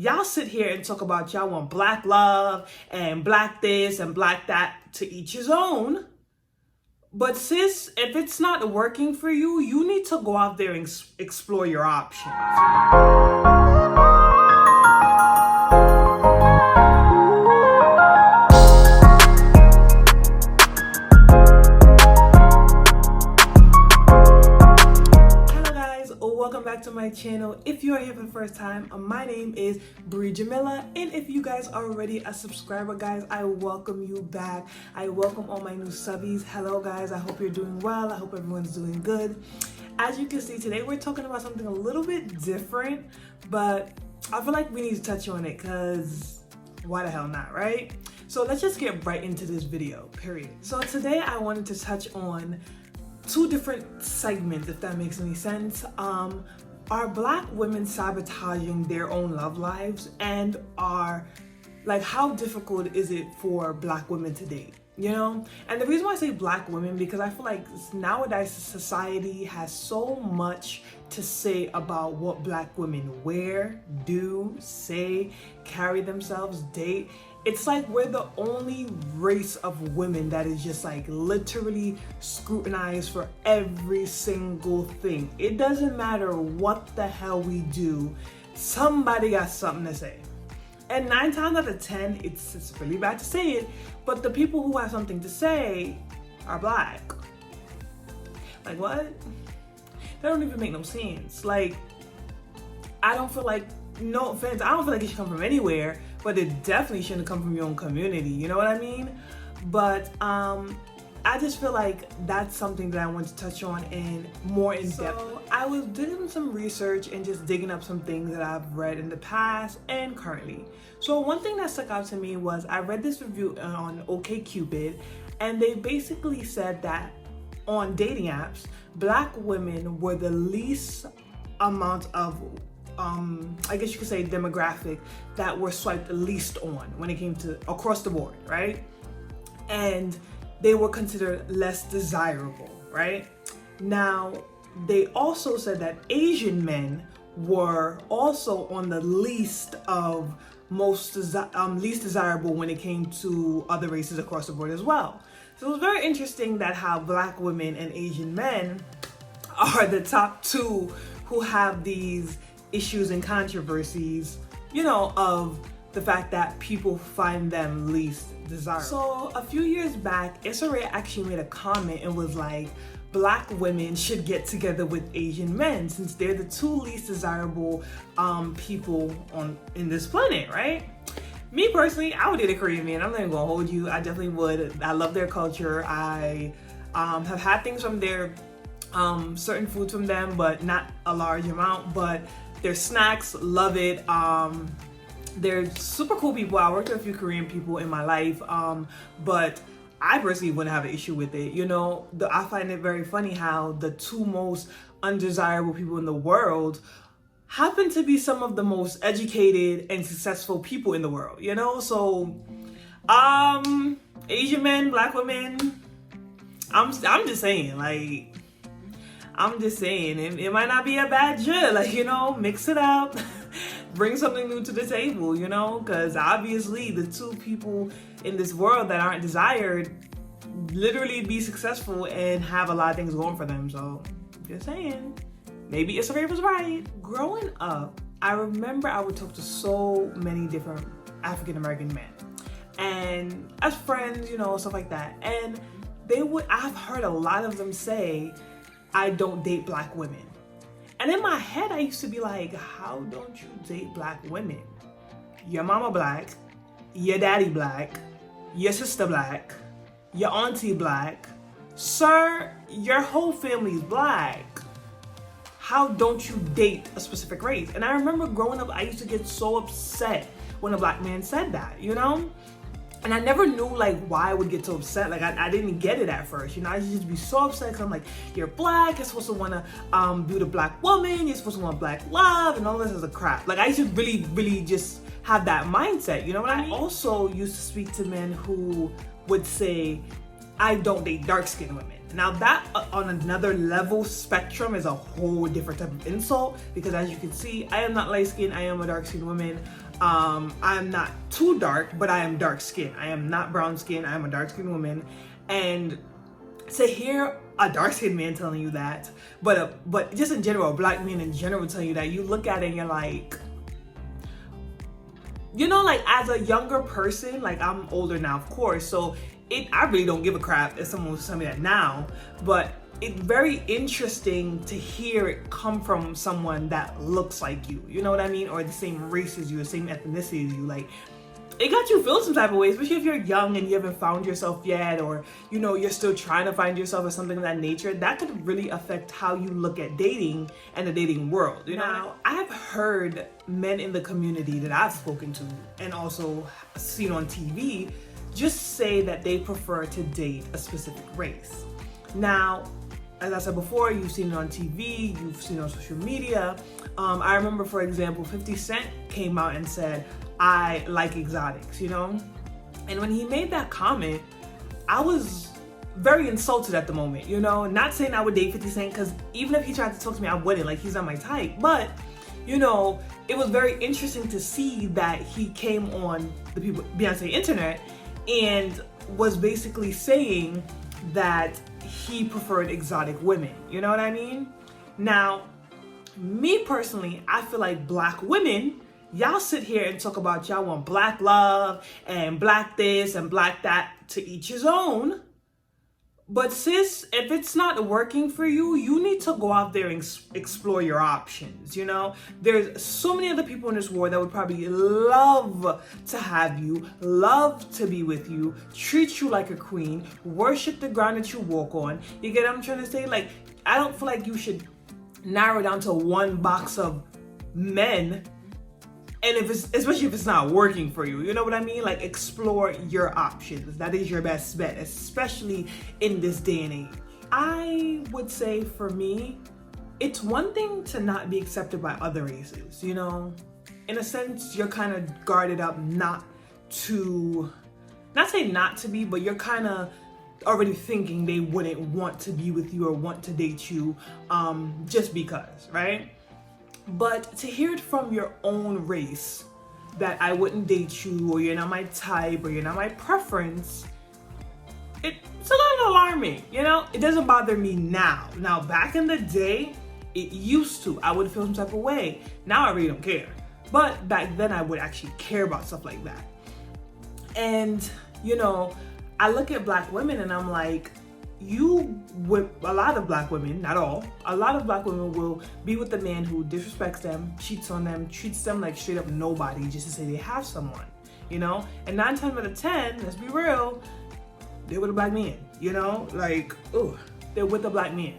Y'all sit here and talk about y'all want black love and black this and black that, to each his own. But sis, if it's not working for you, you need to go out there and explore your options. Welcome back to my channel. If you are here for the first time, my name is Bougie, and if you guys are already a subscriber, guys, I welcome you back. I welcome all my new subbies. Hello guys, I hope you're doing well. I hope everyone's doing good. As you can see, today we're talking about something a little bit different, but I feel like we need to touch on it because why the hell not, right? So let's just get right into this video, period. So today I wanted to touch on two different segments, if that makes any sense. Are black women sabotaging their own love lives, and how difficult is it for black women to date, you know? And the reason why I say black women, because I feel like nowadays society has so much to say about what black women wear, do, say, carry themselves, date. It's like we're the only race of women that is just like literally scrutinized for every single thing. It doesn't matter what the hell we do, somebody got something to say. And 9 times out of 10, it's really bad to say it, but the people who have something to say are black. Like what? That don't even make no sense. Like, I don't feel like, no offense, I don't feel like it should come from anywhere, but it definitely shouldn't come from your own community, you know what I mean? But I just feel like that's something that I want to touch on more in depth. So I was doing some research and just digging up some things that I've read in the past and currently. So one thing that stuck out to me was I read this review on OkCupid, and they basically said that on dating apps, black women were the least amount of I guess you could say demographic that were swiped the least on when it came to across the board, right? And they were considered less desirable, right? Now, they also said that Asian men were also on the least of least desirable when it came to other races across the board as well. So it was very interesting that how black women and Asian men are the top two who have these issues and controversies, you know, of the fact that people find them least desirable. So a few years back, Issa Rae actually made a comment and was like, black women should get together with Asian men since they're the two least desirable people in this planet, right? Me personally, I would date a Korean man. I'm not even gonna hold you. I definitely would. I love their culture. I have had things from their certain foods from them, but not a large amount. But their snacks, love it. They're super cool people. I worked with a few Korean people in my life, but I personally wouldn't have an issue with it. You know, I find it very funny how the two most undesirable people in the world happen to be some of the most educated and successful people in the world, you know? So, Asian men, black women, I'm just saying, like, it might not be a bad drill, like, you know, mix it up, bring something new to the table, you know, because obviously the two people in this world that aren't desired literally be successful and have a lot of things going for them. So, just saying, maybe Issa Rae was right. Growing up, I remember I would talk to so many different African-American men, and as friends, you know, stuff like that, and I've heard a lot of them say, I don't date black women. And in my head, I used to be like, how don't you date black women? Your mama black, your daddy black, your sister black, your auntie black. Sir, your whole family's black. How don't you date a specific race? And I remember growing up, I used to get so upset when a black man said that, you know? And I never knew like why I would get so upset. Like I didn't get it at first, you know. I used to just be so upset because I'm like, you're black, you're supposed to want to be the black woman, you're supposed to want black love and all this is a crap. Like I used to really just have that mindset, you know what I mean? I also used to speak to men who would say, I don't date dark-skinned women. Now that on another level spectrum is a whole different type of insult, because as you can see, I am not light-skinned, I am a dark-skinned woman. I'm not too dark, but I am dark skinned. I am not brown skinned. I am a dark skinned woman. And to hear a dark skinned man telling you that, but just in general, a black man in general telling you that, you look at it and you're like, you know, like as a younger person, like I'm older now, of course, so I really don't give a crap if someone was telling me that now, but it's very interesting to hear it come from someone that looks like you know what I mean, or the same race as you, the same ethnicity as you. Like, it got you feel some type of way, especially if you're young and you haven't found yourself yet, or you know, you're still trying to find yourself or something of that nature. That could really affect how you look at dating and the dating world. You know, now, I have heard men in the community that I've spoken to and also seen on TV just say that they prefer to date a specific race. Now, as I said before, you've seen it on TV, you've seen it on social media. I remember, for example, 50 Cent came out and said, I like exotics, you know? And when he made that comment, I was very insulted at the moment, you know? Not saying I would date 50 Cent, because even if he tried to talk to me, I wouldn't. Like, he's not my type. But, you know, it was very interesting to see that he came on the Beyonce internet and was basically saying that he preferred exotic women. You know what I mean? Now, me personally, I feel like black women, y'all sit here and talk about y'all want black love and black this and black that, to each his own. But sis, if it's not working for you, you need to go out there and explore your options, you know? There's so many other people in this world that would probably love to have you, love to be with you, treat you like a queen, worship the ground that you walk on. You get what I'm trying to say? Like, I don't feel like you should narrow down to one box of men, and especially if it's not working for you, you know what I mean? Like, explore your options. That is your best bet, especially in this day and age. I would say for me, it's one thing to not be accepted by other races, you know? In a sense, you're kind of guarded up not say not to be, but you're kind of already thinking they wouldn't want to be with you or want to date you just because, right? But to hear it from your own race that I wouldn't date you, or you're not my type, or you're not my preference, it's a little alarming, you know? It doesn't bother me now. Now, back in the day, it used to. I would feel some type of way. Now I really don't care. But back then I would actually care about stuff like that. And, you know, I look at black women and I'm like, a lot of black women, not all, a lot of black women will be with a man who disrespects them, cheats on them, treats them like straight up nobody just to say they have someone, you know? And 9 times out of 10, let's be real, they're with a black man, you know? Like, ooh, they're with a black man.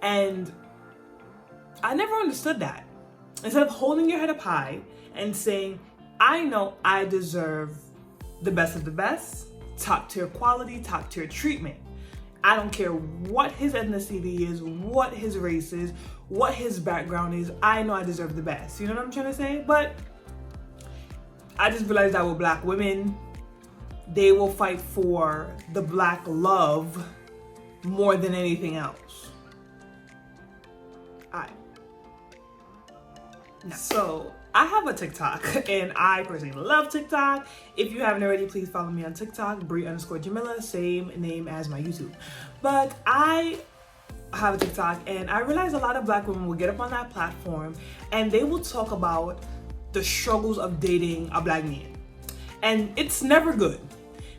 And I never understood that. Instead of holding your head up high and saying, I know I deserve the best of the best, top tier quality, top tier treatment. I don't care what his ethnicity is, what his race is, what his background is. I know I deserve the best. You know what I'm trying to say? But I just realized that with black women, they will fight for the black love more than anything else. So I have a TikTok and I personally love TikTok. If you haven't already, please follow me on TikTok, Brie_Jamila, same name as my YouTube. But I have a TikTok and I realize a lot of black women will get up on that platform and they will talk about the struggles of dating a black man. And it's never good.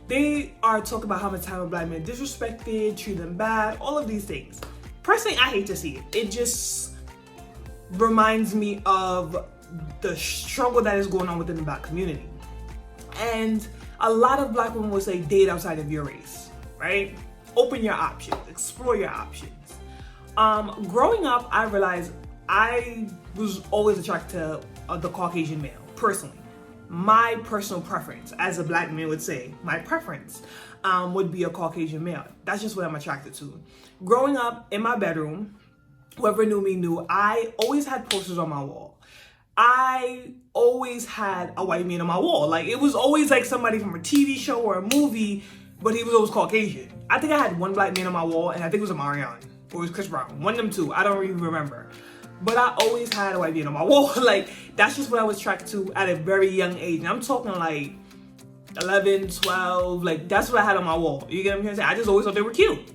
They are talking about how much time a black man disrespected, treat them bad, all of these things. Personally, I hate to see it. It just reminds me of the struggle that is going on within the black community. And a lot of black women will say date outside of your race, right? Open your options, explore your options. Growing up, I realized I was always attracted to the Caucasian male, personally. My personal preference, as a black man would say, my preference would be a Caucasian male. That's just what I'm attracted to. Growing up in my bedroom, whoever knew me knew, I always had posters on my wall. I always had a white man on my wall. Like, it was always like somebody from a TV show or a movie, but he was always Caucasian. I think I had one black man on my wall, and I think it was a Marion, or it was Chris Brown. One of them two, I don't even remember. But I always had a white being on my wall. Like, that's just what I was attracted to at a very young age. And I'm talking like 11, 12, like that's what I had on my wall. You get what I'm trying to say? I just always thought they were cute.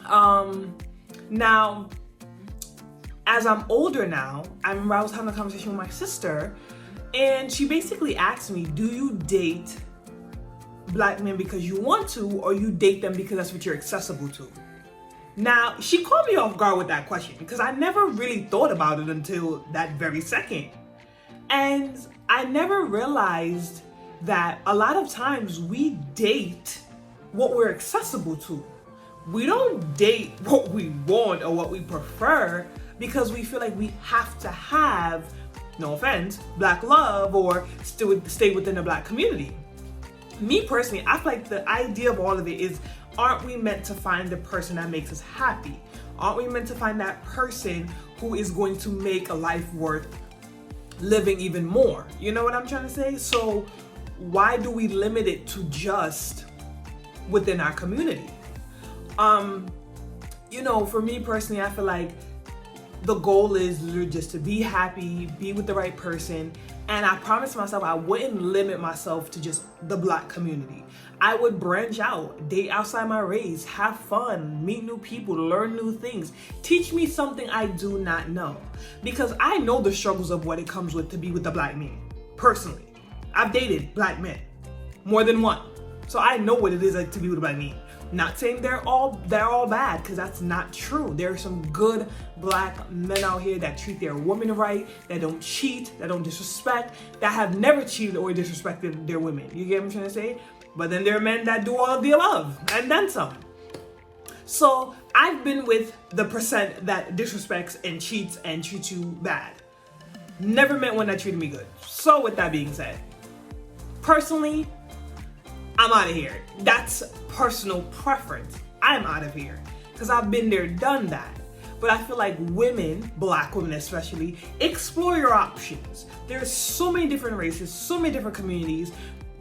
Now, as I'm older now, I remember I was having a conversation with my sister, and she basically asked me, do you date black men because you want to, or you date them because that's what you're accessible to? Now, she caught me off guard with that question because I never really thought about it until that very second. And I never realized that a lot of times we date what we're accessible to. We don't date what we want or what we prefer because we feel like we have to have, no offense, black love or stay within the black community. Me personally, I feel like the idea of all of it is, aren't we meant to find the person that makes us happy? Aren't we meant to find that person who is going to make a life worth living even more? You know what I'm trying to say? So why do we limit it to just within our community? You know, for me personally, I feel like the goal is literally just to be happy, be with the right person. And I promised myself I wouldn't limit myself to just the black community. I would branch out, date outside my race, have fun, meet new people, learn new things. Teach me something I do not know. Because I know the struggles of what it comes with to be with a black man, personally. I've dated black men, more than one. So I know what it is like to be with a black man. Not saying they're all bad, because that's not true. There are some good black men out here that treat their women right, that don't cheat, that don't disrespect, that have never cheated or disrespected their women. You get what I'm trying to say? But then there are men that do all of the above, and then some. So I've been with the percent that disrespects and cheats and treats you bad. Never met one that treated me good. So with that being said, personally, I'm out of here. That's personal preference. I'm out of here because I've been there, done that. But I feel like women, black women especially, explore your options. There's so many different races, so many different communities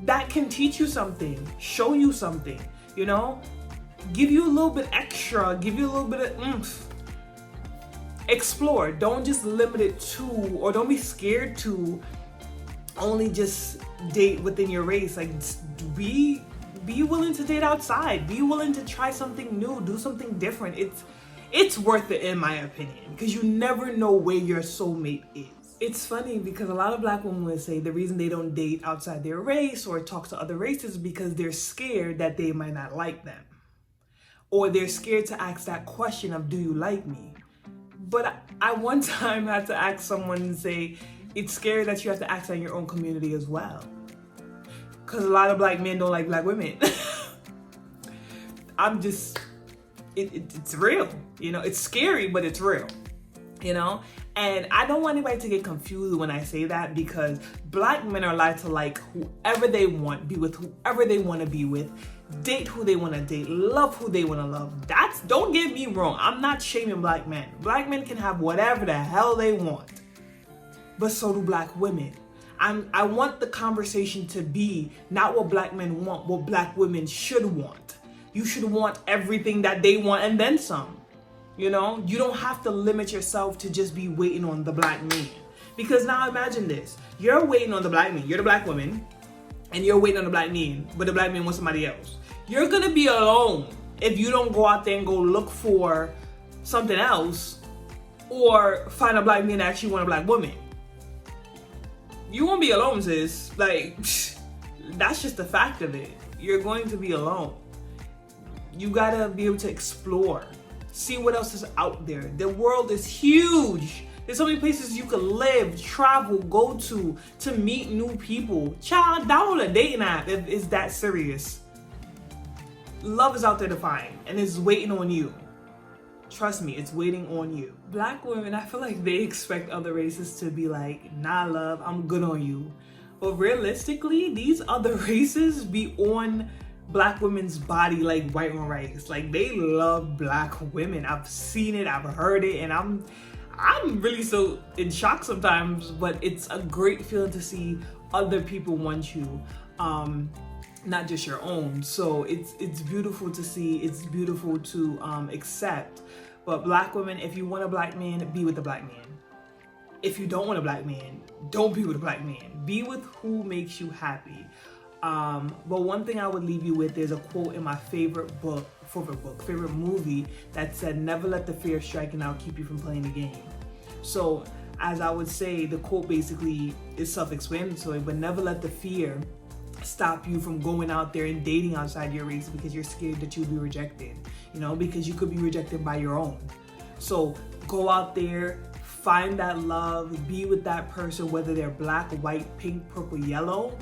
that can teach you something, show you something, you know, give you a little bit extra, give you a little bit of oomph. Explore. Don't just limit it to, or don't be scared to only just date within your race. Like, be willing to date outside. Be willing to try something new, do something different. It's worth it in my opinion, because you never know where your soulmate is. It's funny because a lot of black women would say the reason they don't date outside their race or talk to other races is because they're scared that they might not like them. Or they're scared to ask that question of, do you like me? But I one time had to ask someone and say, it's scary that you have to ask that in your own community as well. Because a lot of black men don't like black women. It's real. You know, it's scary, but it's real. You know? And I don't want anybody to get confused when I say that, because black men are allowed to like whoever they want, be with whoever they want to be with, date who they want to date, love who they want to love. Don't get me wrong. I'm not shaming black men. Black men can have whatever the hell they want. But so do black women. I want the conversation to be not what black men want, what black women should want. You should want everything that they want and then some. You know, you don't have to limit yourself to just be waiting on the black man. Because now imagine this. You're waiting on the black man. You're the black woman. And you're waiting on the black man. But the black man wants somebody else. You're going to be alone if you don't go out there and go look for something else. Or find a black man that actually want a black woman. You won't be alone, sis. Like, that's just the fact of it. You're going to be alone. You got to be able to explore. See what else is out there. The world is huge. There's so many places you could live, travel, go to meet new people. Child, download a dating app if it's that serious. Love is out there to find, and it's waiting on you. Trust me, it's waiting on you. Black women, I feel like they expect other races to be like, nah, love, I'm good on you. But realistically, these other races be on black women's body like white on rice. Like, they love black women. I've seen it, I've heard it, and I'm really so in shock sometimes, but it's a great feeling to see other people want you, not just your own. So it's beautiful to see, it's beautiful to accept. But black women, if you want a black man, be with a black man. if you don't want a black man, don't be with a black man. Be with who makes you happy. But one thing I would leave you with is a quote in my favorite movie that said, "Never let the fear strike and I'll keep you from playing the game." So as I would say, the quote basically is self-explanatory, but never let the fear stop you from going out there and dating outside your race because you're scared that you'll be rejected, you know, because you could be rejected by your own. So go out there, find that love, be with that person, whether they're black, white, pink, purple, yellow.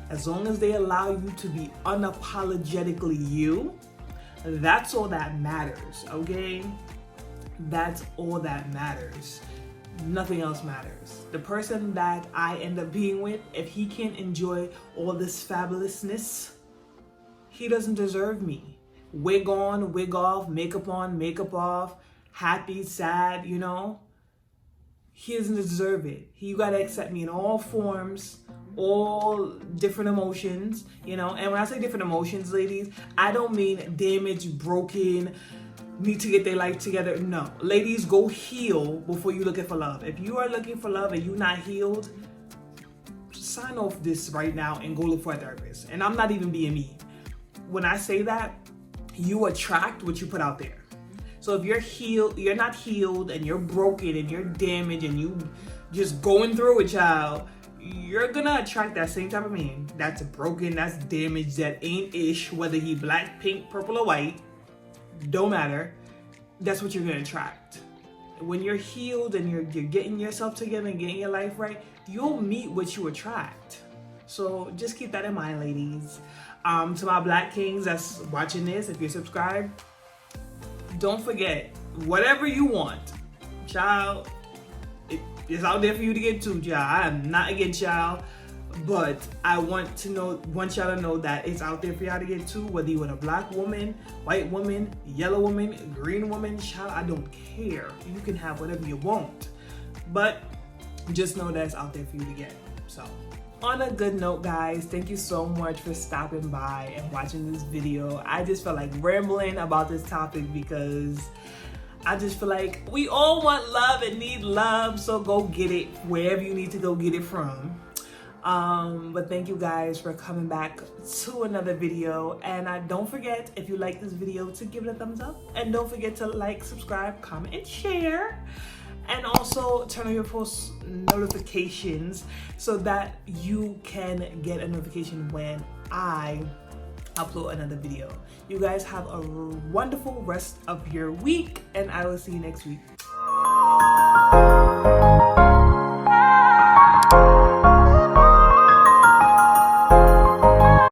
As long as they allow you to be unapologetically you, that's all that matters, okay? That's all that matters. Nothing else matters. The person that I end up being with, if he can't enjoy all this fabulousness, he doesn't deserve me. Wig on, wig off, makeup on, makeup off, happy, sad, you know? He doesn't deserve it. You gotta accept me in all forms, all different emotions, you know? And when I say different emotions, ladies, I don't mean damaged, broken, need to get their life together. No. Ladies, go heal before you looking for love. If you are looking for love and you're not healed, sign off this right now and go look for a therapist. And I'm not even being mean. When I say that, you attract what you put out there. So if you're not healed and you're broken and you're damaged and you just going through it, child, you're gonna attract that same type of man that's broken, that's damaged, that ain't ish, whether he black, pink, purple, or white, don't matter. That's what you're gonna attract. When you're healed and you're getting yourself together and getting your life right, you'll meet what you attract. So just keep that in mind, ladies. To my black kings that's watching this, if you're subscribed, don't forget, whatever you want, child, it's out there for you to get to, child. I am not against y'all, but I want y'all to know that it's out there for y'all to get to, whether you want a black woman, white woman, yellow woman, green woman, child, I don't care. You can have whatever you want, but just know that it's out there for you to get. So on a good note, guys, thank you so much for stopping by and watching this video. I just felt like rambling about this topic because I just feel like we all want love and need love, so go get it wherever you need to go get it from. But thank you guys for coming back to another video, and don't forget, if you like this video, to give it a thumbs up, and don't forget to like, subscribe, comment, and share, and also turn on your post notifications so that you can get a notification when I upload another video. You guys have a wonderful rest of your week, and I will see you next week.